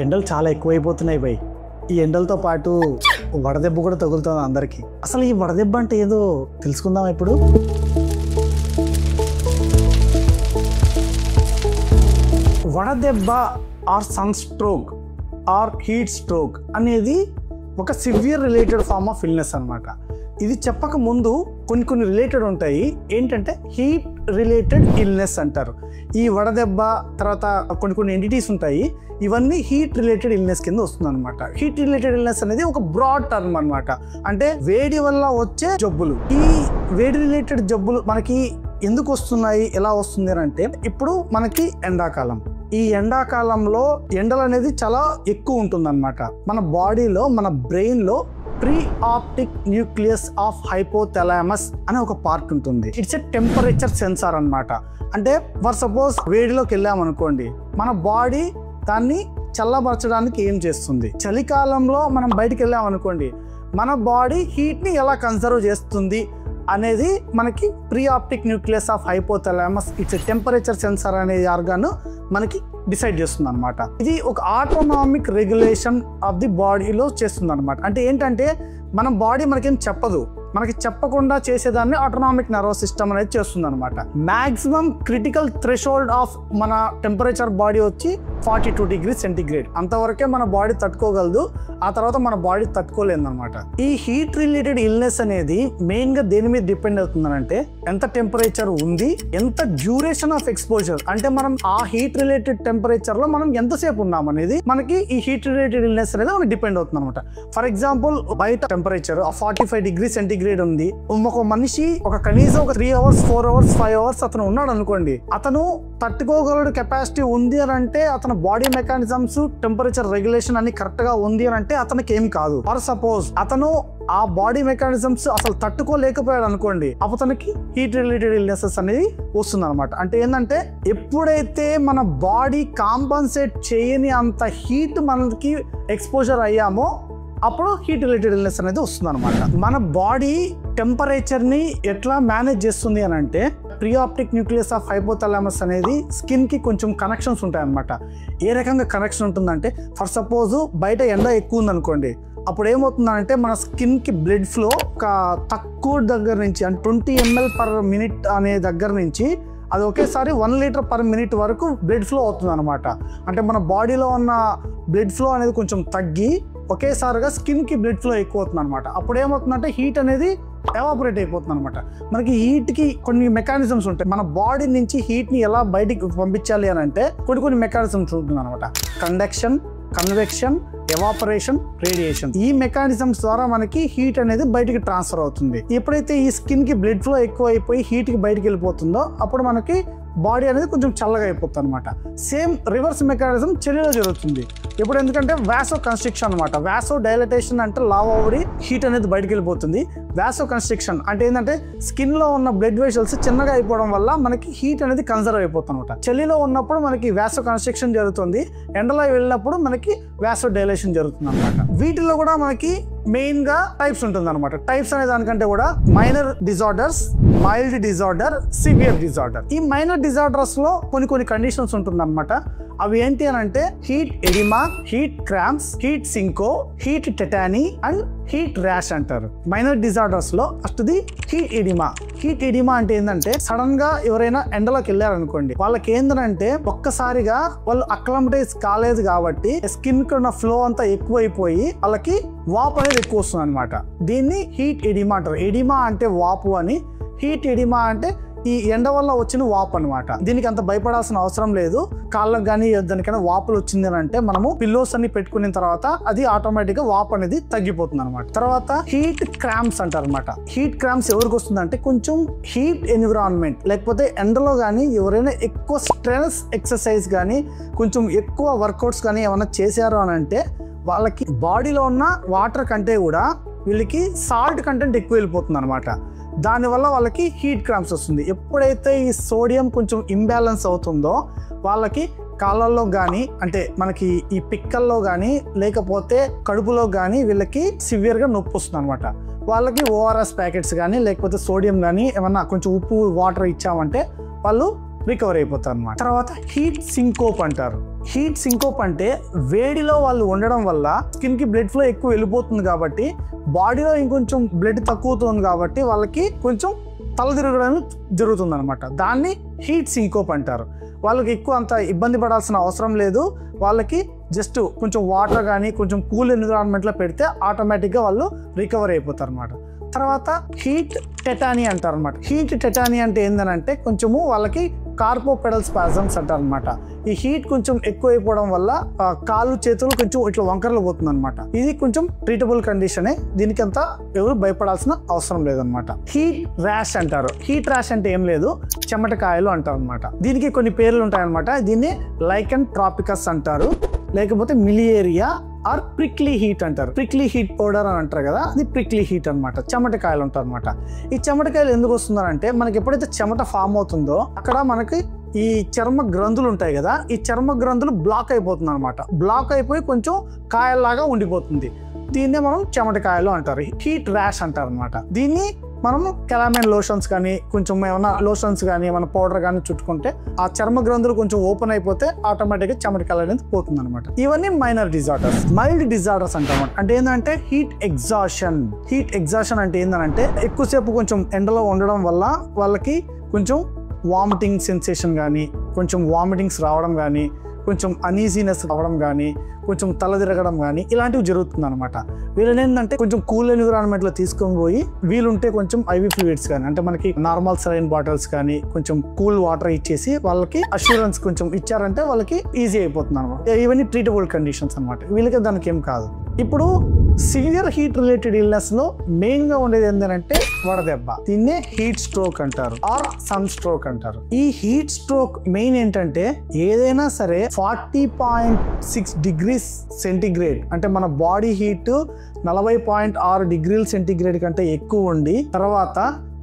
ఎండలు చాలా ఎక్కువైపోతున్నాయి భయ్. ఈ ఎండలతో పాటు వడదెబ్బ కూడా తగులుతుంది అందరికీ. అసలు ఈ వడదెబ్బ అంటే ఏదో తెలుసుకుందాం ఇప్పుడు. వడదెబ్బ or sun stroke or heat stroke అనేది ఒక severe related form of illness అనమాట. ఇది చెప్పక ముందు కొన్ని రిలేటెడ్ ఉంటాయి. ఏంటంటే హీట్ రిలేటెడ్ ఇల్నెస్ అంటారు. ఈ వడదెబ్బ తర్వాత కొన్ని ఎంటిటీస్ ఉంటాయి. ఇవన్నీ హీట్ రిలేటెడ్ ఇల్నెస్ కింద వస్తుంది అనమాట. హీట్ రిలేటెడ్ ఇల్నెస్ అనేది ఒక బ్రాడ్ టర్మ్ అనమాట. అంటే వేడి వల్ల వచ్చే జబ్బులు. ఈ వేడి రిలేటెడ్ జబ్బులు మనకి ఎందుకు వస్తున్నాయి, ఎలా వస్తుంది అని అంటే, ఇప్పుడు మనకి ఎండాకాలం. ఈ ఎండాకాలంలో ఎండలు అనేది చాలా ఎక్కువ ఉంటుంది అనమాట. మన బాడీలో, మన బ్రెయిన్లో pre optic nucleus of hypothalamus అనే ఒక పార్ట్ ఉంటుంది. ఇట్స్ ఎ టెంపరేచర్ సెన్సార్ అనమాట. అంటే ఫర్ సపోజ్ వేడిలోకి వెళ్ళామనుకోండి, మన బాడీ దాన్ని చల్లబరచడానికి ఏం చేస్తుంది. చలికాలంలో మనం బయటికి వెళ్ళామనుకోండి, మన బాడీ హీట్ని ఎలా కన్సర్వ్ చేస్తుంది అనేది మనకి pre optic nucleus of hypothalamus it's temperature sensor అనే ఆర్గాన్ మనకి డిసైడ్ చేస్తుంది అనమాట. ఇది ఒక ఆటోనామిక్ రెగ్యులేషన్ ఆఫ్ ది బాడీలో చేస్తుంది అనమాట. అంటే ఏంటంటే మన బాడీ మనకేం చెప్పదు, మనకి చెప్పకుండా చేసేదాన్ని ఆటోనామిక్ నర్వస్ సిస్టమ్ అనేది చేస్తుంది అనమాట. మ్యాక్సిమం క్రిటికల్ థ్రెషోల్డ్ ఆఫ్ మన టెంపరేచర్ బాడీ వచ్చి 42 degrees సెంటిగ్రేడ్. అంతవరకే మన బాడీ తట్టుకోగలదు. ఆ తర్వాత మన బాడీ తట్టుకోలేదు అనమాట. ఈ హీట్ రిలేటెడ్ ఇల్నెస్ అనేది మెయిన్ గా దేని మీద డిపెండ్ అవుతుందంటే, ఎంత టెంపరేచర్ ఉంది, ఎంత డ్యూరేషన్ ఆఫ్ ఎక్స్పోజర్, అంటే మనం ఆ హీట్ రిలేటెడ్ టెంపరేచర్ లో మనం ఎంతసేపు ఉన్నాం అనేది మనకి ఈ హీట్ రిలేటెడ్ ఇల్నెస్ అనేది మనకి డిపెండ్ అవుతుంది అనమాట. ఫర్ ఎగ్జాంపుల్, బయట టెంపరేచర్ 45 degrees సెంటిగ్రేడ్ ఉంది. ఒక మనిషి కనీసం 3 hours 4 hours 5 hours అతను ఉన్నాడు అనుకోండి, అతను తట్టుకోగలడు కెపాసిటీ ఉంది అని అంటే, అతను బాడీ మెకానిజమ్స్ టెంపరేచర్ రెగ్యులేషన్ అన్ని కరెక్ట్ గా ఉంది అని అంటే అతనికి ఏం కాదు. ఫర్ సపోజ్ అతను ఆ బాడీ మెకానిజమ్స్ అసలు తట్టుకోలేకపోయాడు అనుకోండి, అతనికి హీట్ రిలేటెడ్ ఇల్నెసెస్ అనేది వస్తుంది అనమాట. అంటే ఏంటంటే, ఎప్పుడైతే మన బాడీ కాంపన్సేట్ చేయని అంత హీట్ మనకి ఎక్స్పోజర్ అయ్యామో అప్పుడు హీట్ రిలేటెడ్ ఇల్నెస్ అనేది వస్తుంది అనమాట. మన బాడీ టెంపరేచర్ ని ఎట్లా మేనేజ్ చేస్తుంది అని అంటే, pre optic nucleus of hypothalamus అనేది స్కిన్ కి కొంచెం కనెక్షన్స్ ఉంటాయి అనమాట. ఏ రకంగా కనెక్షన్ ఉంటుందంటే, ఫర్ సపోజ్ బయట ఎండ ఎక్కువ ఉంది అనుకోండి, అప్పుడు ఏమవుతుందంటే మన స్కిన్ కి బ్లడ్ ఫ్లో ఒక తక్కువ దగ్గర నుంచి, అంటే 20 ml/minute అనే దగ్గర నుంచి అది ఒకేసారి 1 liter/minute వరకు బ్లడ్ ఫ్లో అవుతుంది అనమాట. అంటే మన బాడీలో ఉన్న బ్లడ్ ఫ్లో అనేది కొంచెం తగ్గి ఒకేసారిగా స్కిన్ కి బ్లడ్ ఫ్లో ఎక్కువ అవుతుంది అనమాట. అప్పుడు ఏమవుతుందంటే హీట్ అనేది ఎవాపరేట్ అయిపోతుంది అనమాట. మనకి హీట్ కి కొన్ని మెకానిజమ్స్ ఉంటాయి. మన బాడీ నుంచి హీట్ ని ఎలా బయటికి పంపించాలి అని అంటే కొన్ని మెకానిజమ్స్ ఉంటుంది అనమాట. Conduction, convection, evaporation, radiation. ఈ మెకానిజమ్స్ ద్వారా మనకి హీట్ అనేది బయటికి ట్రాన్స్ఫర్ అవుతుంది. ఎప్పుడైతే ఈ స్కిన్ కి బ్లడ్ ఫ్లో ఎక్కువ అయిపోయి హీట్ కి బయటికి వెళ్ళిపోతుందో అప్పుడు మనకి బాడీ అనేది కొంచెం చల్లగా అయిపోతుంది అనమాట. సేమ్ రివర్స్ మెకానిజం చలిలో జరుగుతుంది. ఇప్పుడు ఎందుకంటే వాసో కన్స్ట్రిక్షన్ అనమాట. వాసో డైలటేషన్ అంటే లావా ఓడి హీట్ అనేది బయటికి వెళ్ళిపోతుంది. వాసో కన్స్ట్రిక్షన్ అంటే ఏంటంటే స్కిన్ లో ఉన్న బ్లడ్ వెసల్స్ చిన్నగా అయిపోవడం వల్ల మనకి హీట్ అనేది కన్సర్వ్ అయిపోతుంది అనమాట. చలిలో ఉన్నప్పుడు మనకి వాసో కన్స్ట్రిక్షన్ జరుగుతుంది, ఎండలో వెళ్ళినప్పుడు మనకి వాసో డైలేషన్ జరుగుతుంది అనమాట. వీటిలో కూడా మనకి మెయిన్ గా టైప్స్ ఉంటుంది అనమాట. టైప్స్ అనే దానికంటే కూడా minor disorders, mild disorder, severe disorder. ఈ మైనర్ డిజార్డర్స్ లో కొన్ని కండిషన్స్ ఉంటుంది అనమాట. అవి ఏంటి అని అంటే heat edema, heat cramps, heat syncope, heat tetany and heat rash అంటారు. మైనర్ డిజార్డర్స్ లో ఫస్ట్ది హీట్ ఎడిమా. హీట్ ఎడిమా అంటే ఏంటంటే, సడన్ గా ఎవరైనా ఎండలోకి వెళ్ళారనుకోండి, వాళ్ళకి ఏంటంటే ఒక్కసారిగా వాళ్ళు అక్లమటైజ్ కాలేదు కాబట్టి స్కిన్ కి ఉన్న ఫ్లో అంతా ఎక్కువైపోయి వాళ్ళకి వాపు అనేది ఎక్కువ వస్తుంది అనమాట. దీన్ని హీట్ ఎడిమా అంటారు. ఎడిమా అంటే వాపు అని, హీట్ ఎడిమా అంటే ఈ ఎండ వల్ల వచ్చిన వాపు అనమాట. దీనికి అంత భయపడాల్సిన అవసరం లేదు. కాళ్ళకు కానీ దానికైనా వాపులు వచ్చింది అని అంటే మనము పిల్లోస్ అన్ని పెట్టుకున్న తర్వాత అది ఆటోమేటిక్ గా వాపు అనేది తగ్గిపోతుంది అనమాట. తర్వాత హీట్ క్రాంప్స్ అంటారు అనమాట. హీట్ క్రాంప్స్ ఎవరికి వస్తుందంటే, కొంచెం హీట్ ఎన్విరాన్మెంట్ లేకపోతే ఎండలో కానీ ఎవరైనా ఎక్కువ స్ట్రెస్ ఎక్సర్సైజ్ కానీ కొంచెం ఎక్కువ వర్కౌట్స్ కానీ ఏమైనా చేశారు అని అంటే వాళ్ళకి బాడీలో ఉన్న వాటర్ కంటే కూడా వీళ్ళకి సాల్ట్ కంటెంట్ ఎక్కువ వెళ్ళిపోతుంది అనమాట. దానివల్ల వాళ్ళకి హీట్ క్రాంప్స్ వస్తుంది. ఎప్పుడైతే ఈ సోడియం కొంచెం ఇంబ్యాలెన్స్ అవుతుందో వాళ్ళకి కాళ్ళల్లో కానీ, అంటే మనకి ఈ పిక్కల్లో కానీ లేకపోతే కడుపులో కానీ వీళ్ళకి సివియర్గా నొప్పి వస్తుంది అనమాట. వాళ్ళకి ఓఆర్ఎస్ ప్యాకెట్స్ కానీ లేకపోతే సోడియం కానీ ఏమన్నా కొంచెం ఉప్పు వాటర్ ఇచ్చామంటే వాళ్ళు రికవర్ అయిపోతారు అనమాట. తర్వాత హీట్ సింకోప్ అంటారు. హీట్ సింకోప్ అంటే వేడిలో వాళ్ళు ఉండడం వల్ల స్కిన్కి బ్లడ్ ఫ్లో ఎక్కువ వెళ్ళిపోతుంది కాబట్టి బాడీలో ఇంకొంచెం బ్లడ్ తక్కువతుంది కాబట్టి వాళ్ళకి కొంచెం తల తిరగడం జరుగుతుంది అనమాట. దాన్ని హీట్ సింకోప్ అంటారు. వాళ్ళకి ఎక్కువ అంత ఇబ్బంది పడాల్సిన అవసరం లేదు. వాళ్ళకి జస్ట్ కొంచెం వాటర్ కానీ కొంచెం కూల్ ఎన్విరాన్మెంట్లో పెడితే ఆటోమేటిక్గా వాళ్ళు రికవర్ అయిపోతారు అనమాట. తర్వాత హీట్ టెటానీ అంటారు అనమాట. హీట్ టెటానీ అంటే ఏంటంటే కొంచెము వాళ్ళకి కార్పోపెడల్ స్పాజమ్స్ అంటారు అనమాట. ఈ హీట్ కొంచెం ఎక్కువ అయిపోవడం వల్ల కాళ్ళు చేతులు కొంచెం ఇట్లా వంకరలు పోతుంది అనమాట. ఇది కొంచెం ట్రీటబుల్ కండిషనే, దీనికి అంతా ఎవరు భయపడాల్సిన అవసరం లేదనమాట. హీట్ ర్యాష్ అంటారు. హీట్ ర్యాష్ అంటే ఏం లేదు, చెమటకాయలు అంటారు అనమాట. దీనికి కొన్ని పేర్లు ఉంటాయన్నమాట. దీన్ని లైకెన్ ట్రాపికస్ అంటారు, లేకపోతే మిలియేరియా ఆర్ ప్రిక్లీ హీట్ అంటారు. ప్రిక్లీ హీట్ పౌడర్ అని అంటారు కదా, అది ప్రిక్లీ హీట్ అనమాట. చెమటకాయలు ఉంటారు అనమాట. ఈ చెమటకాయలు ఎందుకు వస్తుందంటే మనకి ఎప్పుడైతే చెమట ఫామ్ అవుతుందో అక్కడ మనకి ఈ చర్మ గ్రంథులు ఉంటాయి కదా, ఈ చర్మ గ్రంథులు బ్లాక్ అయిపోతుంది అనమాట. బ్లాక్ అయిపోయి కొంచెం కాయల్లాగా ఉండిపోతుంది. దీన్నే మనం చెమటకాయలు అంటారు, హీట్ ర్యాష్ అంటారు అనమాట. దీన్ని మనము కెలామైన్ లోషన్స్ కానీ కొంచెం ఏమైనా లోషన్స్ కానీ ఏమైనా పౌడర్ కానీ చుట్టుకుంటే ఆ చర్మ గ్రంథులు కొంచెం ఓపెన్ అయిపోతే ఆటోమేటిక్గా చెమటకాయలు అనేది పోతుంది అనమాట. ఇవన్నీ మైనర్ డిజార్డర్స్. మైల్డ్ డిజార్డర్స్ అంటాం అంటే ఏంటంటే హీట్ ఎగ్జాషన్. హీట్ ఎగ్జాషన్ అంటే ఏంటంటే ఎక్కువసేపు కొంచెం ఎండలో ఉండడం వల్ల వాళ్ళకి కొంచెం వామిటింగ్ సెన్సేషన్ కానీ కొంచెం వామిటింగ్స్ రావడం కానీ కొంచెం అనీజీనెస్ రావడం కానీ కొంచెం తల తిరగడం కానీ ఇలాంటివి జరుగుతుంది అనమాట. వీళ్ళని ఏంటంటే కొంచెం కూల్ ఎన్విరాన్మెంట్లో తీసుకొని పోయి వీలుంటే కొంచెం ఐవీ ఫ్లూయిడ్స్ కానీ అంటే మనకి నార్మల్ సెలైన్ బాటిల్స్ కానీ కొంచెం కూల్ వాటర్ ఇచ్చేసి వాళ్ళకి అష్యూరెన్స్ కొంచెం ఇచ్చారంటే వాళ్ళకి ఈజీ అయిపోతుంది అనమాట. ఇవన్నీ ట్రీటబుల్ కండిషన్స్ అనమాట. వీళ్ళకి దానికి ఏం కాదు. ఇప్పుడు సివియర్ హీట్ రిలేటెడ్ ఇల్నెస్ లో మెయిన్ గా ఉండేది ఏంటంటే వడదెబ్బ. దీన్నే హీట్ స్ట్రోక్ అంటారు ఆర్ సన్ స్ట్రోక్ అంటారు. ఈ హీట్ స్ట్రోక్ మెయిన్ ఏంటంటే ఏదైనా సరే 40.6 డిగ్రీస్ సెంటిగ్రేడ్ అంటే మన బాడీ హీట్ 40.6 డిగ్రీల సెంటిగ్రేడ్ కంటే ఎక్కువ ఉండి తర్వాత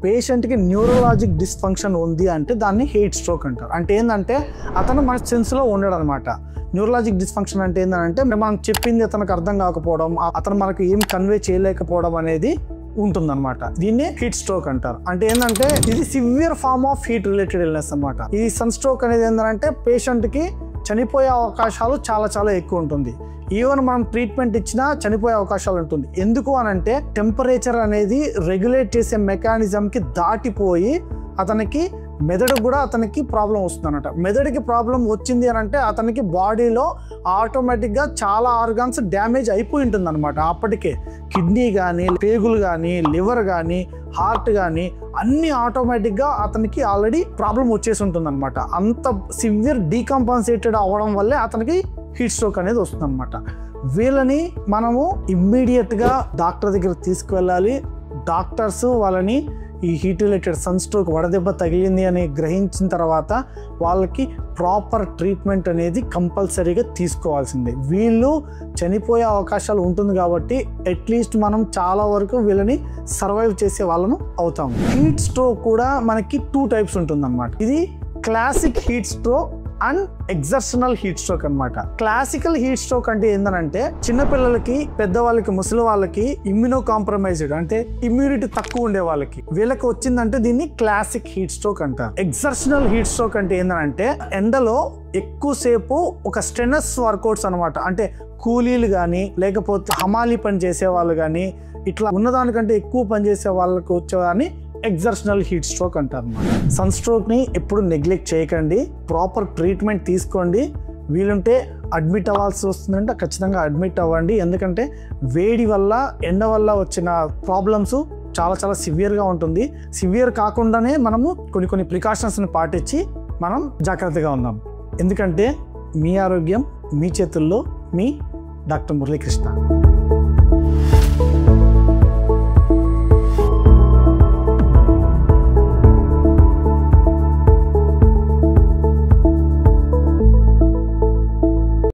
పేషెంట్ కి న్యూరలాజిక్ డిస్ఫంక్షన్ ఉంది అంటే దాన్ని హీట్ స్ట్రోక్ అంటారు. అంటే ఏంటంటే అతను మన సెన్స్ లో ఉండడు అనమాట. న్యూరలాజిక్ డిస్ఫంక్షన్ అంటే ఏంటంటే మనం చెప్పింది అతనికి అర్థం కాకపోవడం, అతను మనకి ఏం కన్వే చేయలేకపోవడం అనేది ఉంటుందన్నమాట. దీన్ని హీట్ స్ట్రోక్ అంటారు. అంటే ఏంటంటే ఇది severe form of heat related illness అనమాట. ఈ సన్ స్ట్రోక్ అనేది ఏంటంటే పేషెంట్ కి చనిపోయే అవకాశాలు చాలా చాలా ఎక్కువ ఉంటుంది. ఈవెన్ మనం ట్రీట్మెంట్ ఇచ్చినా చనిపోయే అవకాశాలు ఉంటుంది. ఎందుకు అనంటే టెంపరేచర్ అనేది రెగ్యులేట్ చేసే మెకానిజంకి దాటిపోయి అతనికి మెదడు కూడా అతనికి ప్రాబ్లం వస్తుంది అనమాట. మెదడుకి ప్రాబ్లం వచ్చింది అని అంటే అతనికి బాడీలో ఆటోమేటిక్గా చాలా ఆర్గాన్స్ డ్యామేజ్ అయిపోయి ఉంటుంది అనమాట. అప్పటికే కిడ్నీ కానీ పేగులు కానీ లివర్ కానీ హార్ట్ కానీ అన్ని ఆటోమేటిక్గా అతనికి ఆల్రెడీ ప్రాబ్లం వచ్చేసి ఉంటుంది అనమాట. అంత సివియర్ డీకంపన్సేటెడ్ అవ్వడం వల్లే అతనికి హీట్ స్ట్రోక్ అనేది వస్తుంది అనమాట. వీళ్ళని మనము ఇమ్మీడియట్గా డాక్టర్ దగ్గర తీసుకువెళ్ళాలి. డాక్టర్స్ వాళ్ళని ఈ హీట్ రిలేటెడ్ సన్ స్ట్రోక్ వడదెబ్బ తగిలింది అని గ్రహించిన తర్వాత వాళ్ళకి ప్రాపర్ ట్రీట్మెంట్ అనేది కంపల్సరీగా తీసుకోవాల్సిందే. వీళ్ళు చనిపోయే అవకాశాలు ఉంటుంది కాబట్టి అట్లీస్ట్ మనం చాలా వరకు వీళ్ళని సర్వైవ్ చేసే వాళ్ళను అవుతాము. హీట్ స్ట్రోక్ కూడా మనకి 2 టైప్స్ ఉంటుందన్నమాట. ఇది classic heat stroke and exertional heat stroke అనమాట. క్లాసికల్ హీట్ స్ట్రోక్ అంటే ఏంటంటే చిన్నపిల్లలకి పెద్దవాళ్ళకి ముసలి వాళ్ళకి ఇమ్యూనో కాంప్రమైజ్డ్ అంటే ఇమ్యూనిటీ తక్కువ ఉండే వాళ్ళకి వీళ్ళకి వచ్చిందంటే దీన్ని క్లాసిక్ హీట్ స్ట్రోక్ అంటారు. ఎగ్జర్షనల్ హీట్ స్ట్రోక్ అంటే ఏంటంటే ఎండలో ఎక్కువసేపు ఒక స్ట్రెనస్ వర్కౌట్స్ అనమాట. అంటే కూలీలు కానీ లేకపోతే హమాలీ పని చేసే వాళ్ళు కానీ ఇట్లా ఉన్నదానికంటే ఎక్కువ పని చేసే వాళ్ళకి వచ్చేదాన్ని ఎగ్జర్షనల్ హీట్ స్ట్రోక్ అంటారు. సన్ స్ట్రోక్ ని ఎప్పుడు నెగ్లెక్ట్ చేయకండి. ప్రాపర్ ట్రీట్మెంట్ తీసుకోండి. వీలుంటే అడ్మిట్ అవ్వాల్సి వస్తుందంటే ఖచ్చితంగా అడ్మిట్ అవ్వండి. ఎందుకంటే వేడి వల్ల ఎండ వల్ల వచ్చిన ప్రాబ్లమ్స్ చాలా చాలా సివియర్గా ఉంటుంది. సివియర్ కాకుండానే మనము కొన్ని ప్రికాషన్స్ని పాటించి మనం జాగ్రత్తగా ఉందాం. ఎందుకంటే మీ ఆరోగ్యం మీ చేతుల్లో. మీ డాక్టర్ మురళీకృష్ణ.